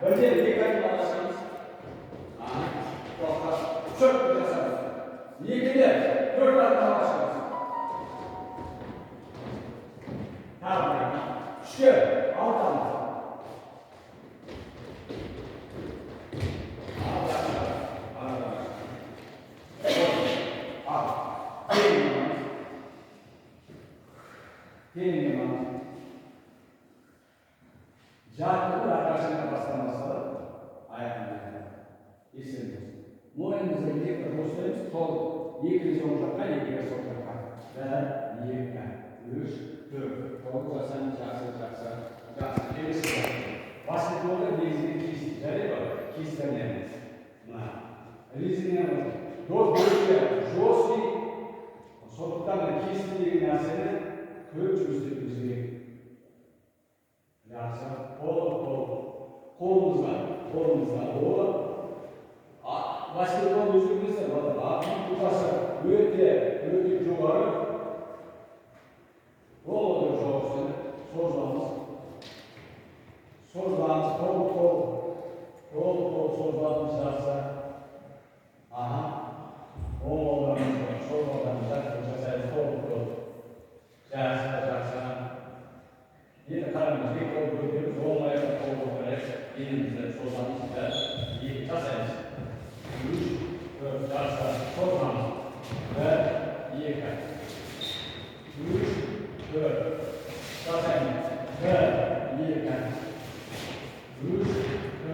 Önce dikkatli alasınız. Çok güzel. İyi gider. 4 dakika başlasın. Tamam. Şöyle. Alttan. Gelin imam. Cahil arkadaşlarına bastırması ayaklarına. İsim. Moğol'umuza gidip de dostlarımız sol. Yekili sonuçta, yekili sonuçta. Ve yekili. 3, 4. Doğru da sen jaksa. Gerisi var. Basketbolda bizning kistlari bor. Kistlanamiz. Mana. Rizning do'st bo'lishga jo'sti. So'tdan kist degan narsani ko'p o'zimizga yaxshi qo'limizdan o basketbol o'zimizda kupasi o'ta jo'g'ori qo'l so'zamiz qo'l so'zamiz yaxshi Yine karnımızda kol bölümümüz olmayan kol olarak elimizde sozamızda iyi tasarız. 3, 4, tasar, sozamız ve iyi kay. 3, 4, tasarız ve iyi kay. 3,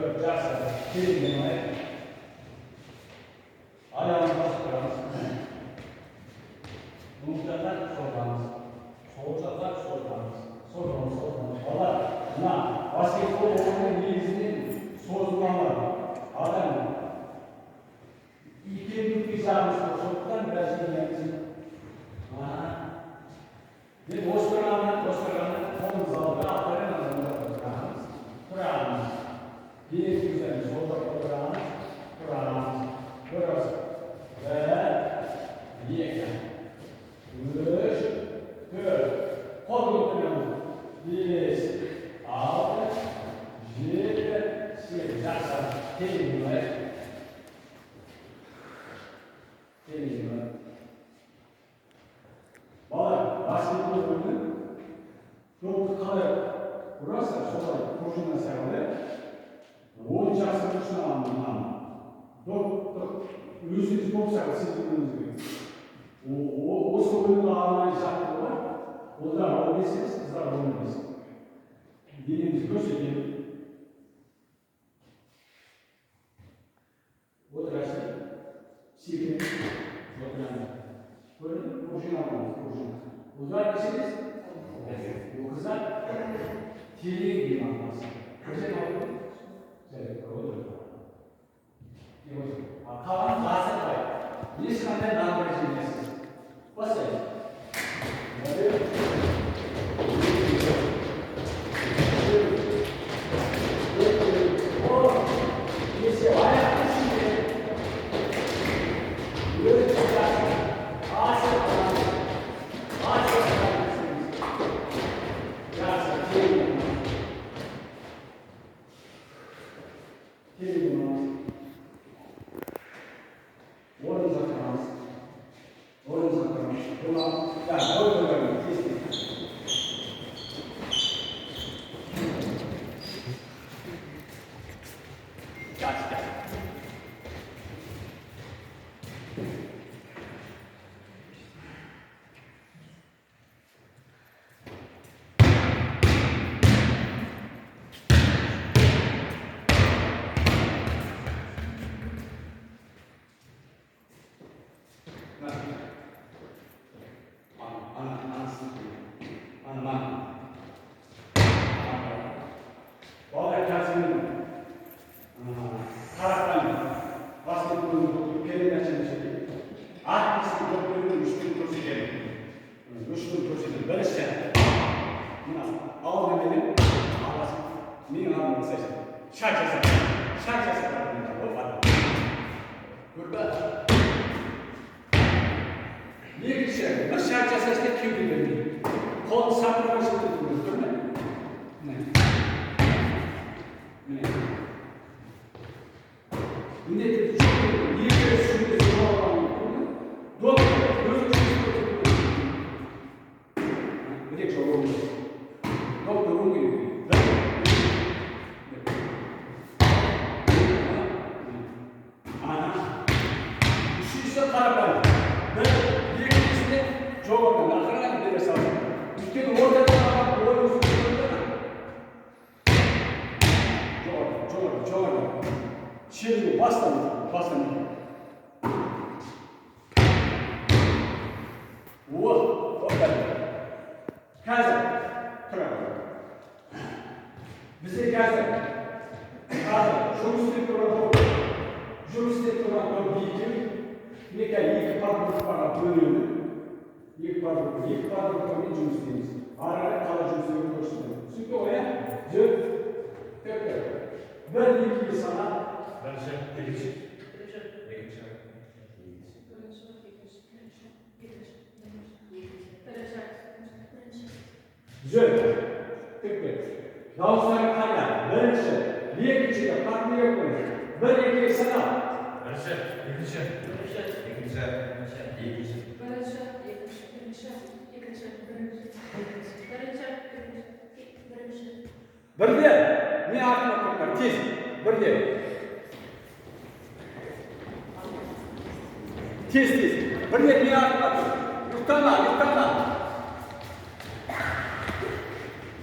4, tasar, kelimeye ayağımız bastırırız. Muhtemelen sozamız. Soğucaklar sozamız. Valla, basketbol oyunun bilgisinin sozulmaları. Adam, iki bir sarmış sokaktan biraz dinlensin. Ve Oscar'ın onun zalığı aferin azından Kur'an'ımız. Bir güzel sokak Kur'an'ımız. Burası. Ve yiyek. 3, 4. Kol götürüyoruz. 5, 6, 7, 8. Jaksa. Kelinglar. Bana basketbol oyunu çok kalır. Burası solay. Koşuna sarılır. O jaksa koşuna anlamam. Yüzünüz kopsa sizin gibi. O sorunun ağırlığı şartı var. Onlar olabilirsiniz, kızlar olabilirsiniz. Dilimizi gösterelim. Oturası, silkelim, oturalım. Böyle kurşun almalıyız, kurşun. Uzar mısınız? Evet. Bu kızlar tiriye gibi anlarsın. Güzel oldu. Evet, olur. Kalan lazım var. Birisi benden daha böyle şeylersiniz. Basayın. Evet. Kol saklaması tutulur, değil mi? Ne? Şimdi bastan. Қазір тұрады. Бізде қазір жұмыс істеп тұрған екеу, екі подгруппаға бөлінді. Екі подгруппамен жұмыс істейміз. Ары қарай қалай жұмыс істеуін көрсетеміз. Сөйтіп ғой, жүр, бір екіге санап. Бірінші, екінші. Жүр, дауыстары қайда? Бірінші, екіншіге партнер қойды. Bir iki sana. Barış'a, yakışa. Barış'a, yakışa. Yakışa. Barış'a, yakışa. Yakışa. Barış'a, yakışa. Birde. Ne atmak var? Tez. Birde. Tez. Birde ne atmak? Yukarıda.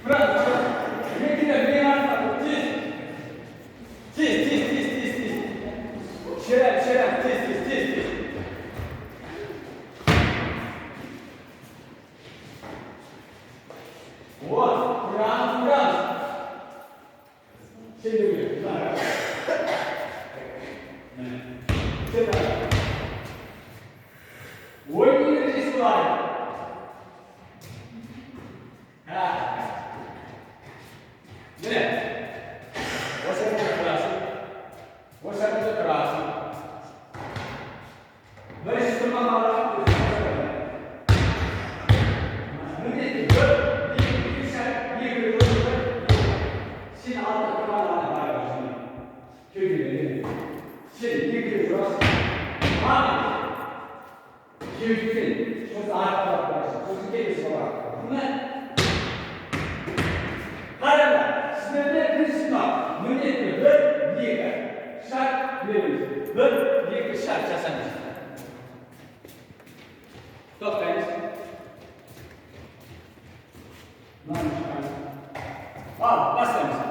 Bırak. Ne atmak? Tez. Şeref, tez. Вот, раз. Şimdi Oyun ilgisi var. Ne? Você é muito graça. Nós estamos lá. Bir şart yasanız. Toktayız. Başlayalım.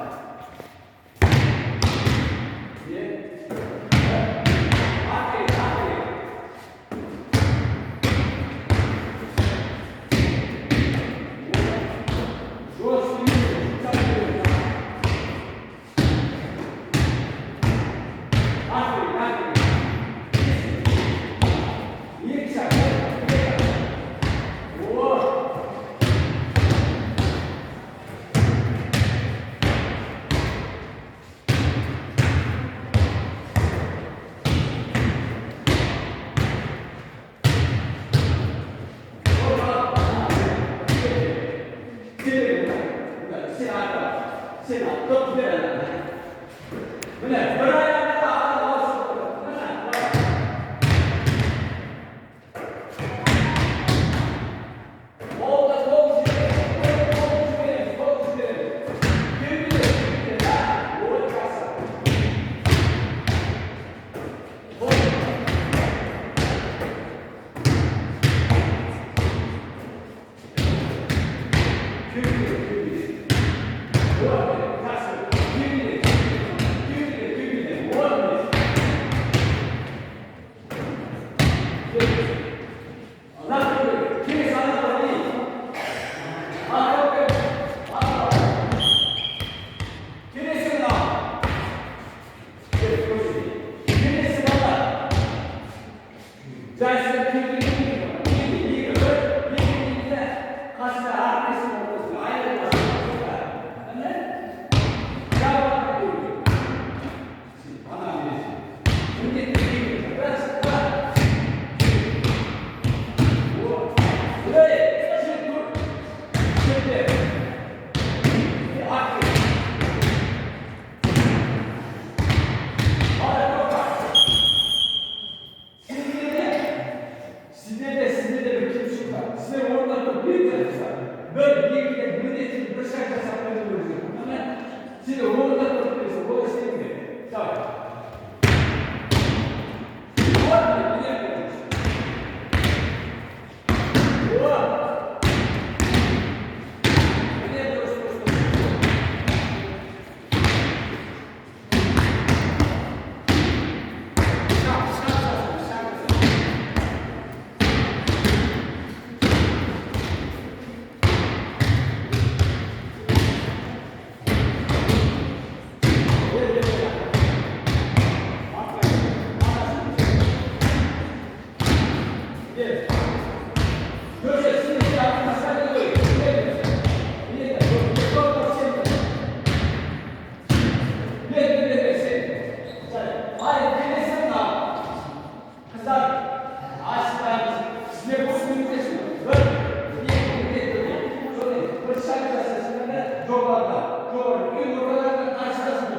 жоғарыда, жоғары, ең ортадағы қарсыласың.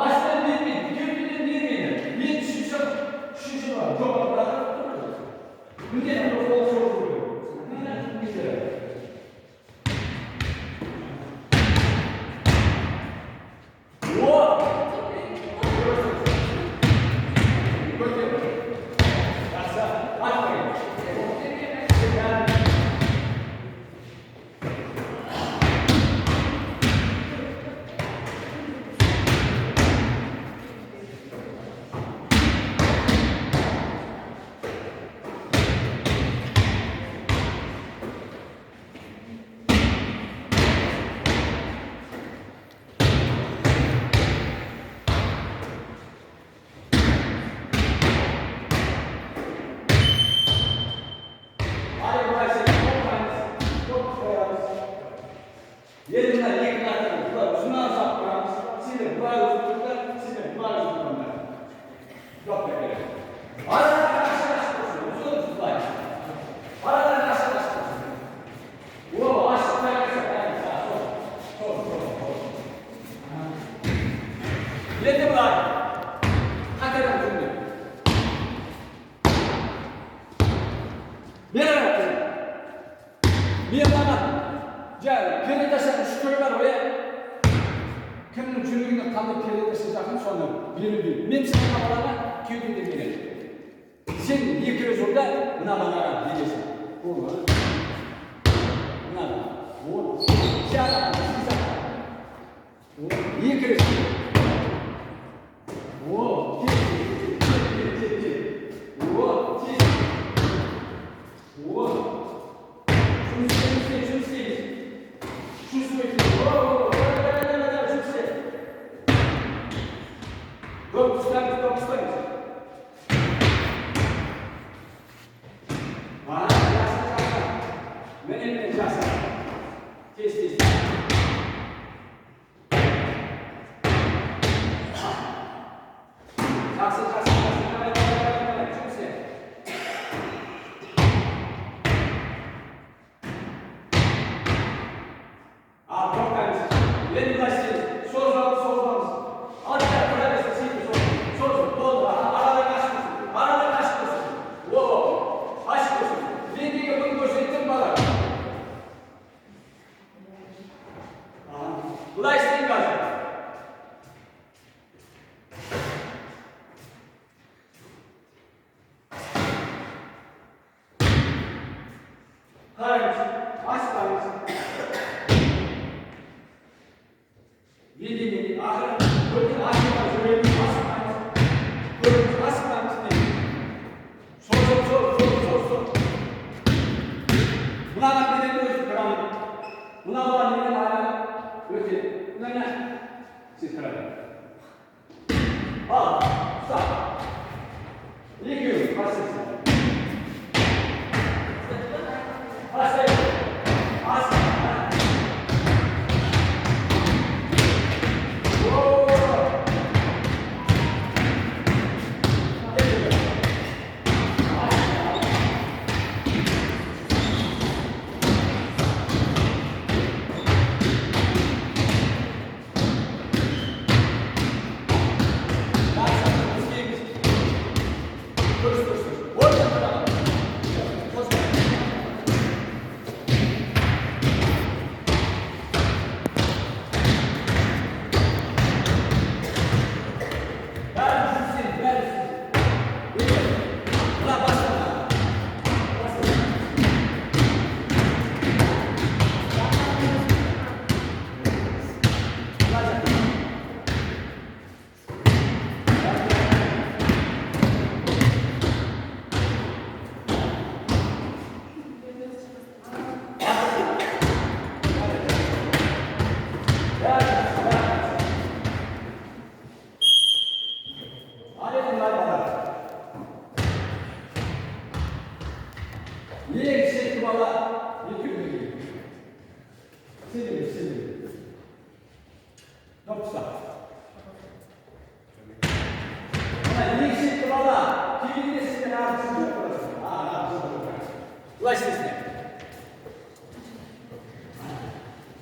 Астан бермейді, төртеден бермейді. Мен үшінші бар, жоғарыдағы. Міндетті қол соғып жүрген. Міне, мен саған балаға кеудеде беремін. Сен екі жолда мына балаға бересің. Мына екі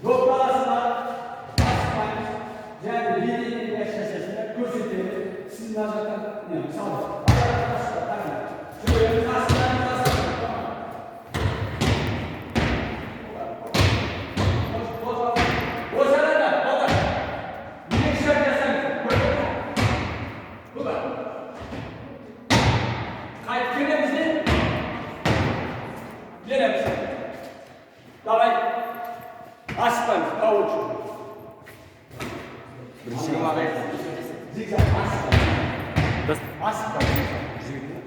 Yok arasında Parallel. Zigzag, Aska.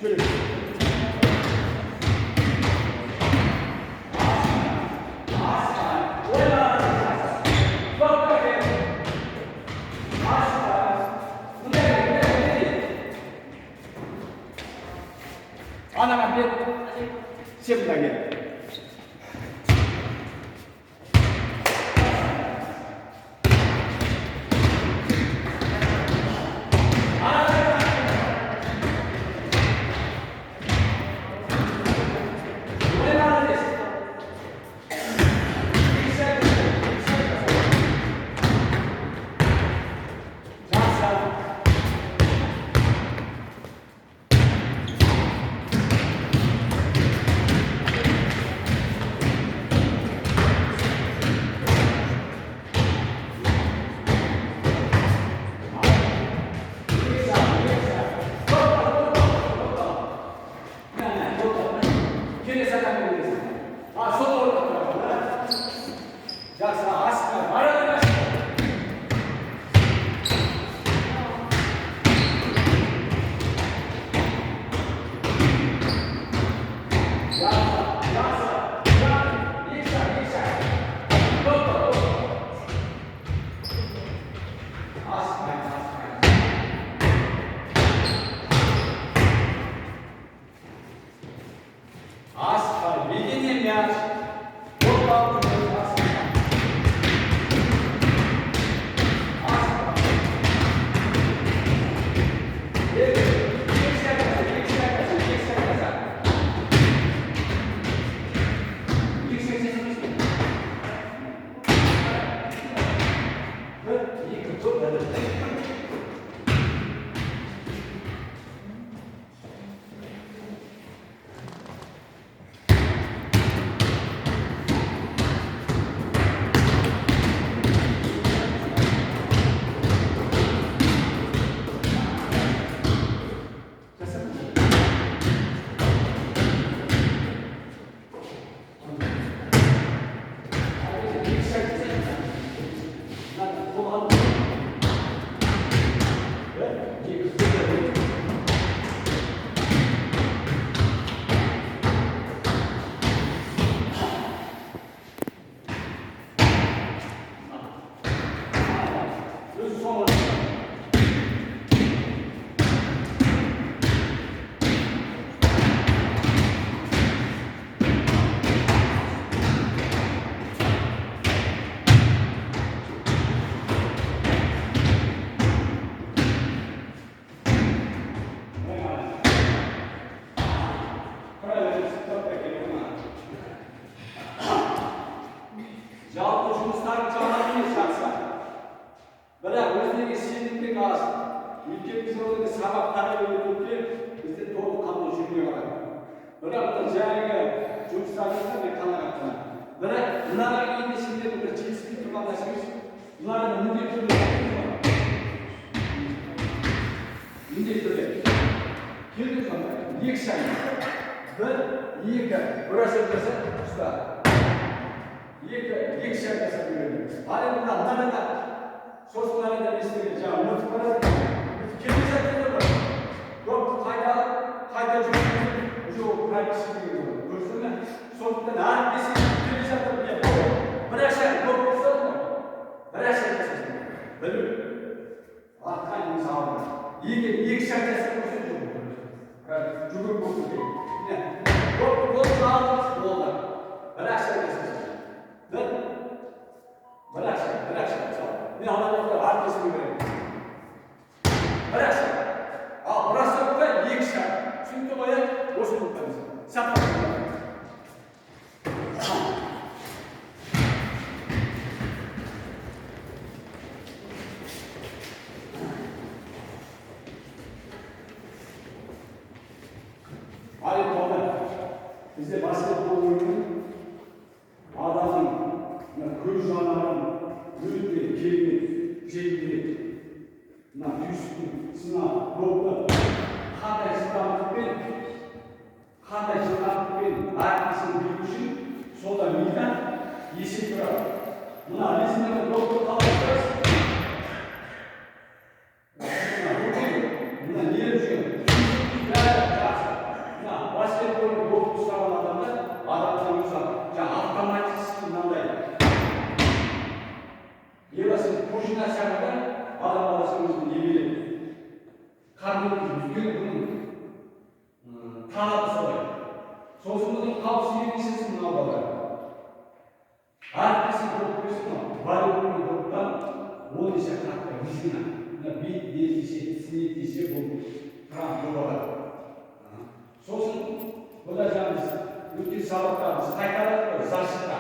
Şöyle. Ana bir siap lagi. Bizde basketbol oyunu adamın, kuyruğunun, büyük kelime, ciddi, düşkün, sınav, robot, қандай жылдамдықпен, әркімсін білгішін, сода мидан есеп тұрады. Мына ресімдегі допты қалай тұрасыз? қарның бұның талабы солай. Сосын бұның қауіпсіздік есесін мынау бала. Әркесі болып берсін, валюмен боқтан 10 есе қатты визина. Бит, десе, сінет десе бұл Трамп болады. Сосын бұда жаңыз өткен сабақтарымыз қайтарады, защита.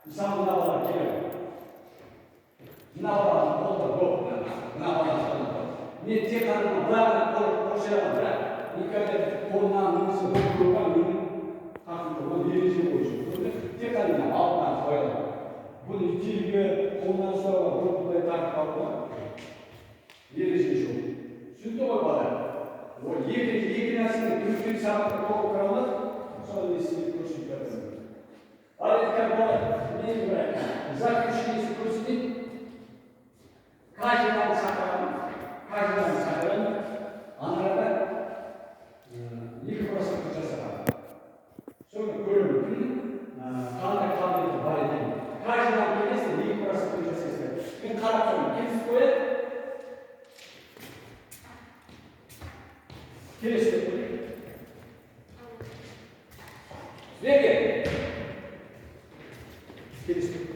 Мысалы мына бала келеді. Мына баланы қолда жоқ, мына баланы мен тек қана бұлағына қоршайған, бірақ никогда қолынан немесе қойған менің қақымда ереже бойынша. Тек қана алдынан қойылады. Бұны телге қолынан ұстауға бұлдай тартып алуға ереже жоқ. Сөйтті ғой бала. Ол екі нәрсені үлкен сабақта толық қаралады, соны есіне көрсетіп жатырмын. Ал енді бала, мен заключение көрсетейін. Каждый сахаран, анарада екі процент жасаған. Соны көріп, қандай қабілеті бар екен. Каждый келесі 2% жасайсың. Мен қарап тұрмын, келісіп қояды. Келесі қояды. Неге? Келесі қояды.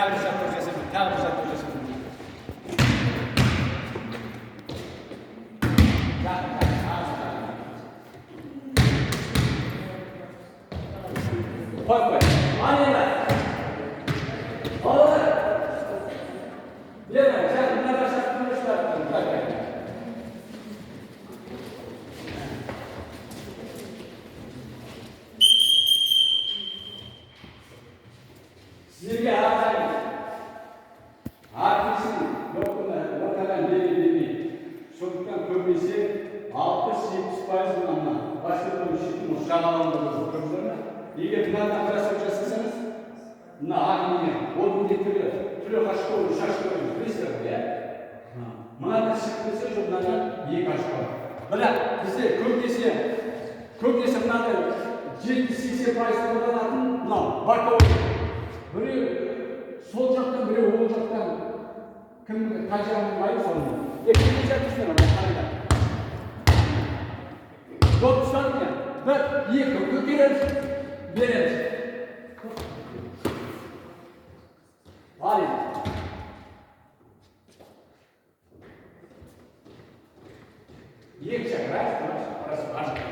Tavşan hocası, tavşan hocası. Koy koy. Anneler. Oğullar. Bilemem. Sen bunlar aşağı konuşlar. Koy koy. Sizge haber. Herkesin lokalden belirlediği çocuktan köprüsü 60-70% bunlarla. Başka bir şey mi? Şanalandırılır. Köprülerine. İyi ki bunlardan biraz hocasısınız. Bunlar hakimiyet. Odun getiriyor. Türlü kaşık olur, şaşkı olur. Biz de buraya. Bunlardan çıkmışsa bunlardan iyi kaşık olur. Böyle bizde köprüsü bunlardan 70-80% buradan atın. Bunlar barka olur. Biri sol jaqdan, biri oң jaqdan kim tajamlayı sorun. Ekini çatıştır ama tanıda. Dört tutarken, bir, iki, kökeriz, veririz. Var ya. Yiyecek, orası var.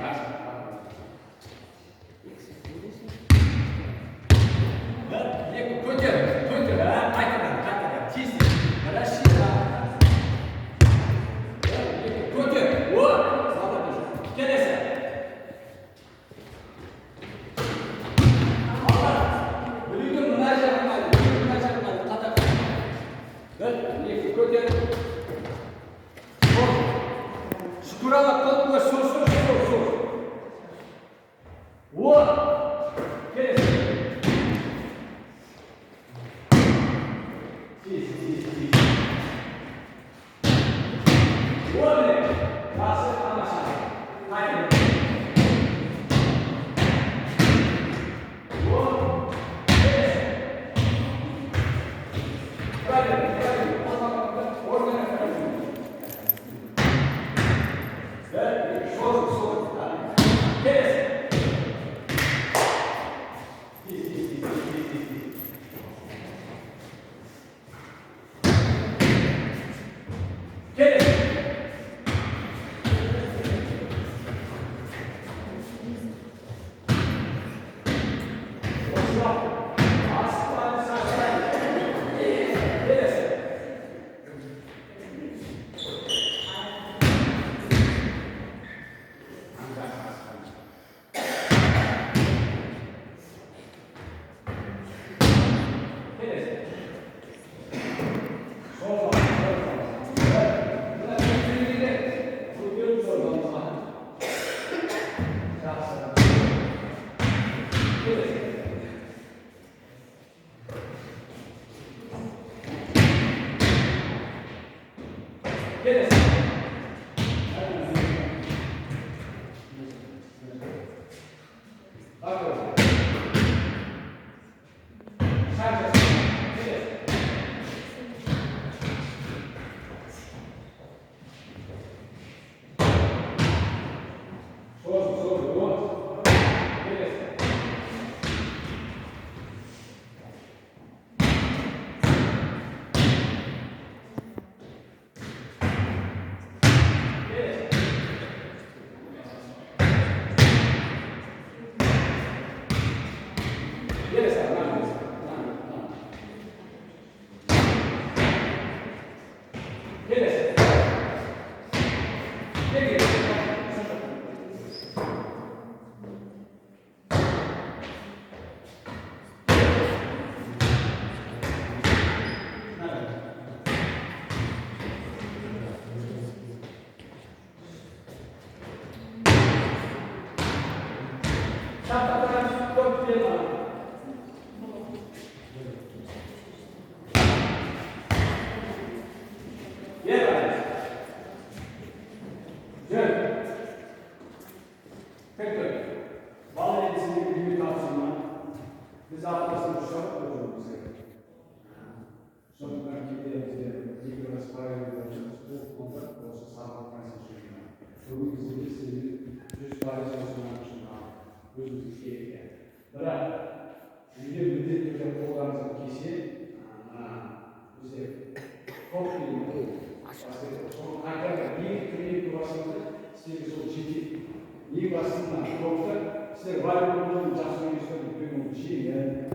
ең басында топтар сіздер волейболдан жақсы ойнайсыздар деп жеңіл.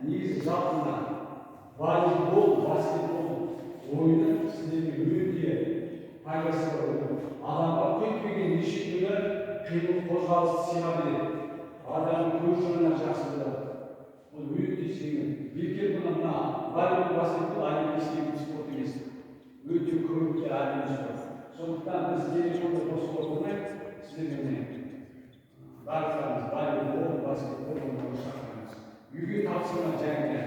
Негізі жалпында волейбол, баскетбол ойыны сіздерге өте пайдасы бар. Адамға көптеген неше түрлі қимыл қозғалысты сыйға береді. Адамның көз жолына жақсы болады. Ол өте жеңіл. Бекер мына волейбол, баскетбол олимпийский спорт емес. Өте көрікті әлемде бар. Сондықтан біз телефонда қосып отырмай, сіздерге барлықтарыңыз волейбол, баскетбол ойнауға шақырамыз. Үйге тапсырма және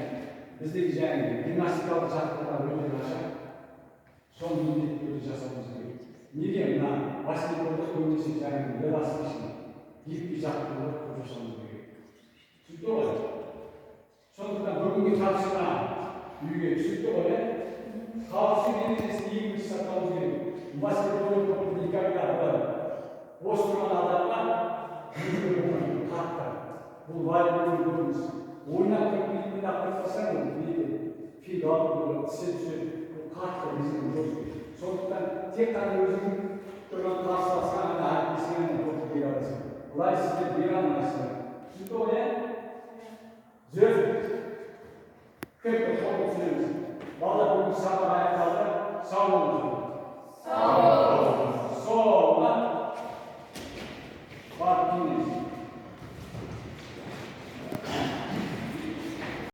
біздегі және гимнастикалық жаттығулар өте нашар. Соны міндетті түрде жасауымыз керек. Неге мына баскетболда көбінесе және велосипедші екпе жаттығулар көп жасауымыз керек. Түсінікті ғой? Сондықтан бүгінгі тапсырма үйге түсінікті ғой? Қауіпсіз ережесін ең бірінші сақтауымыз керек. Баскетбол топты никогда бос тұрған адамға қатты. Бұл волейбол көрініс. Ойнап кетпейтін ақпараттасаң ол фигал, түсет, қатты біздің жоспен. Сондықтан тек қана өзің тұрған қарсыласқан ғана әріптесіңнен топты бере аласың. Бұлай сіздер бере алмайсыздар. Түсінікті ғой, Зөз. Көпті қорқып түсіреміз. Бала бүгін сабақ